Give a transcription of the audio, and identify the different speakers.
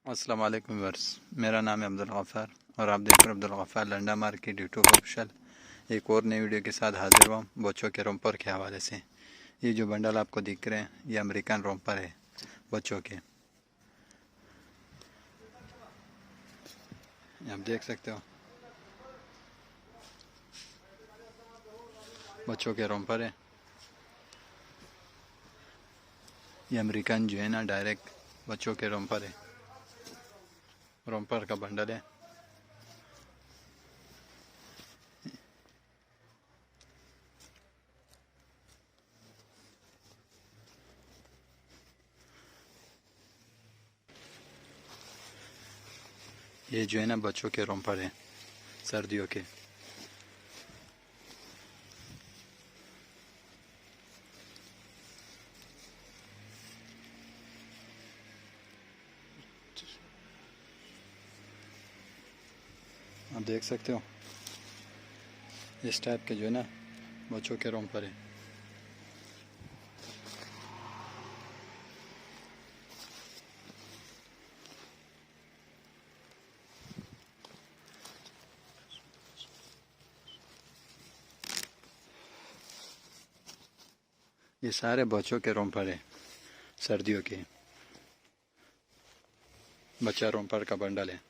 Speaker 1: अस्सलाम वालेकुम व्यूअर्स, मेरा नाम है अब्दुल गफ़ार और आप देख रहे हैं Abdul Gaffar Landa market YouTube official. एक और नई वीडियो के साथ हाजिर हुआ बच्चों के रोम्पर के हवाले से। ये जो बंडल आपको दिख रहे हैं ये अमेरिकन रोम्पर है बच्चों के। आप देख सकते हो बच्चों के रोम्पर है। ये अमेरिकन जो है ना डायरेक्ट बच्चों के रोम्पर है, रोम्पर का बंडल है। ये जो है ना बच्चों के रोम्पर है सर्दियों के। आप देख सकते हो इस टाइप के जो है ना बच्चों के रोम्पर है। ये सारे बच्चों के रोम्पर है सर्दियों के, बच्चा रोम्पर का बंडल है।